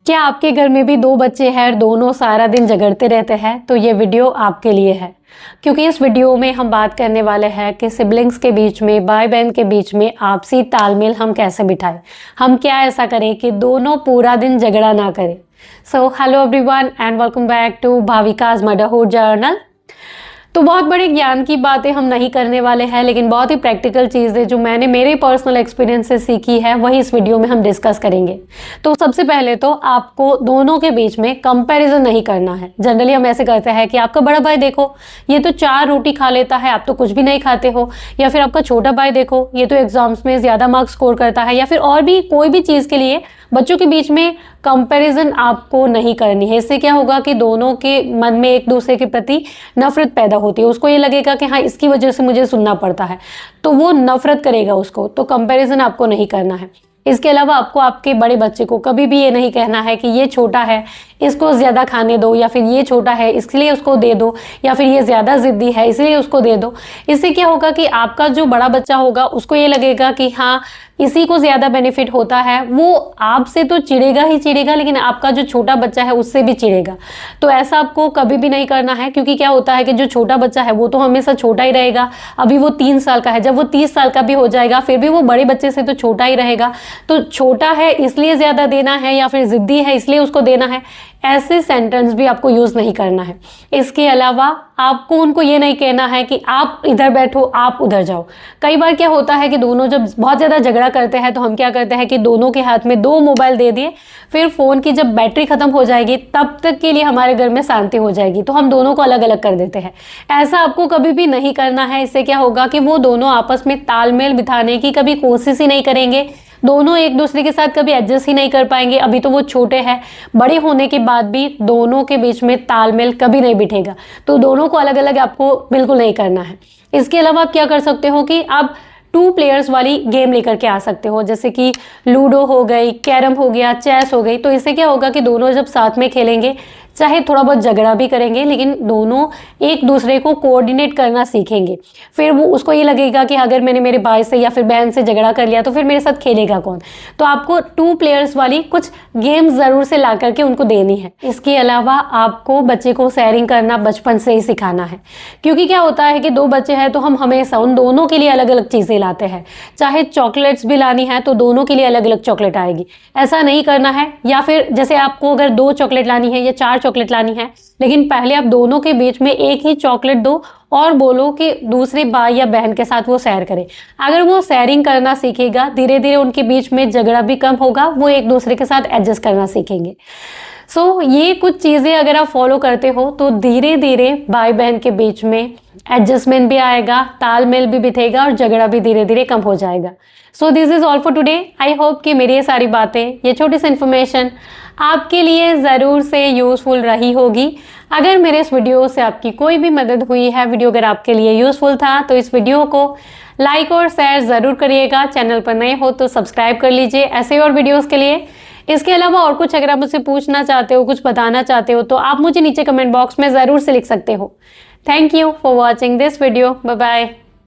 क्या आपके घर में भी दो बच्चे हैं और दोनों सारा दिन झगड़ते रहते हैं? तो ये वीडियो आपके लिए है, क्योंकि इस वीडियो में हम बात करने वाले हैं कि सिबलिंग्स के बीच में, भाई बहन के बीच में आपसी तालमेल हम कैसे बिठाएं। हम क्या ऐसा करें कि दोनों पूरा दिन झगड़ा ना करें। So hello everyone and welcome back to Bhavika's motherhood journal. तो बहुत बड़े ज्ञान की बातें हम नहीं करने वाले हैं, लेकिन बहुत ही प्रैक्टिकल चीज़ें जो मैंने मेरे पर्सनल एक्सपीरियंस से सीखी है वही इस वीडियो में हम डिस्कस करेंगे। तो सबसे पहले तो आपको दोनों के बीच में कंपैरिजन नहीं करना है। जनरली हम ऐसे करते हैं कि आपका बड़ा भाई देखो ये तो 4 रोटी खा लेता है, आप तो कुछ भी नहीं खाते हो, या फिर आपका छोटा भाई देखो ये तो एग्जाम्स में ज़्यादा मार्क्स स्कोर करता है, या फिर और भी कोई भी चीज़ के लिए बच्चों के बीच में कंपैरिजन आपको नहीं करनी है। इससे क्या होगा कि दोनों के मन में एक दूसरे के प्रति नफरत पैदा होती है। उसको ये लगेगा कि हाँ इसकी वजह से मुझे सुनना पड़ता है, तो वो नफरत करेगा उसको। तो कंपैरिजन आपको नहीं करना है। इसके अलावा आपको आपके बड़े बच्चे को कभी भी ये नहीं कहना है कि ये छोटा है इसको ज़्यादा खाने दो, या फिर ये छोटा है इसलिए उसको दे दो, या फिर ये ज़्यादा ज़िद्दी है इसलिए उसको दे दो। इससे क्या होगा कि आपका जो बड़ा बच्चा होगा उसको ये लगेगा कि हाँ इसी को ज़्यादा बेनिफिट होता है। वो आपसे तो चिढ़ेगा ही चिढ़ेगा, लेकिन आपका जो छोटा बच्चा है उससे भी चिढ़ेगा। तो ऐसा आपको कभी भी नहीं करना है, क्योंकि क्या होता है कि जो छोटा बच्चा है वो तो हमेशा छोटा ही रहेगा। अभी वो 3 साल का है, जब वो 30 साल का भी हो जाएगा फिर भी वो बड़े बच्चे से तो छोटा ही रहेगा। तो छोटा है इसलिए ज़्यादा देना है, या फिर ज़िद्दी है इसलिए उसको देना है, ऐसे सेंटेंस भी आपको यूज़ नहीं करना है। इसके अलावा आपको उनको ये नहीं कहना है कि आप इधर बैठो आप उधर जाओ। कई बार क्या होता है कि दोनों जब बहुत ज़्यादा झगड़ा करते हैं तो हम क्या करते हैं कि दोनों के हाथ में 2 मोबाइल दे दिए, फिर फ़ोन की जब बैटरी ख़त्म हो जाएगी तब तक के लिए हमारे घर में शांति हो जाएगी, तो हम दोनों को अलग अलग कर देते हैं। ऐसा आपको कभी भी नहीं करना है। इससे क्या होगा कि वो दोनों आपस में तालमेल बिठाने की कभी कोशिश ही नहीं करेंगे, दोनों एक दूसरे के साथ कभी एडजस्ट ही नहीं कर पाएंगे। अभी तो वो छोटे हैं, बड़े होने के बाद भी दोनों के बीच में तालमेल कभी नहीं बिठेगा। तो दोनों को अलग अलग आपको बिल्कुल नहीं करना है। इसके अलावा आप क्या कर सकते हो कि आप 2 प्लेयर्स वाली गेम लेकर के आ सकते हो, जैसे कि लूडो हो गई, कैरम हो गया, चेस हो गई। तो इससे क्या होगा कि दोनों जब साथ में खेलेंगे, चाहे थोड़ा बहुत झगड़ा भी करेंगे, लेकिन दोनों एक दूसरे को कोऑर्डिनेट करना सीखेंगे। फिर वो उसको ये लगेगा कि अगर मैंने मेरे भाई से या फिर बहन से झगड़ा कर लिया तो फिर मेरे साथ खेलेगा कौन। तो आपको 2 प्लेयर्स वाली कुछ गेम्स ज़रूर से ला करके उनको देनी है। इसके अलावा आपको बच्चे को शेयरिंग करना बचपन से ही सिखाना है, क्योंकि क्या होता है कि 2 बच्चे हैं तो हम हमेशा उन दोनों के लिए अलग अलग चीज़ें लाते हैं। चाहे चॉकलेट्स भी लानी है तो दोनों के लिए अलग अलग चॉकलेट आएगी, ऐसा नहीं करना है। या फिर जैसे आपको अगर 2 चॉकलेट लानी है या 4 चॉकलेट लानी है, लेकिन पहले आप दोनों के बीच में एक ही चॉकलेट दो और बोलो कि दूसरे भाई या बहन के साथ वो शेयर करे। अगर वो शेयरिंग करना सीखेगा, धीरे धीरे उनके बीच में झगड़ा भी कम होगा, वो एक दूसरे के साथ एडजस्ट करना सीखेंगे। सो ये कुछ चीज़ें अगर आप फॉलो करते हो तो धीरे धीरे भाई बहन के बीच में एडजस्टमेंट भी आएगा, तालमेल भी बिठेगा और झगड़ा भी धीरे धीरे कम हो जाएगा। So this is all for today. I hope कि मेरी ये सारी बातें, ये छोटी सी इन्फॉर्मेशन आपके लिए ज़रूर से यूज़फुल रही होगी। अगर मेरे इस वीडियो से आपकी कोई भी मदद हुई है, वीडियो अगर आपके लिए यूज़फुल था, तो इस वीडियो को लाइक और शेयर ज़रूर करिएगा। चैनल पर नए हो तो सब्सक्राइब कर लीजिए ऐसे और वीडियोज़ के लिए। इसके अलावा और कुछ अगर आप मुझसे पूछना चाहते हो, कुछ बताना चाहते हो, तो आप मुझे नीचे कमेंट बॉक्स में ज़रूर से लिख सकते हो। Thank you for watching this video. Bye bye.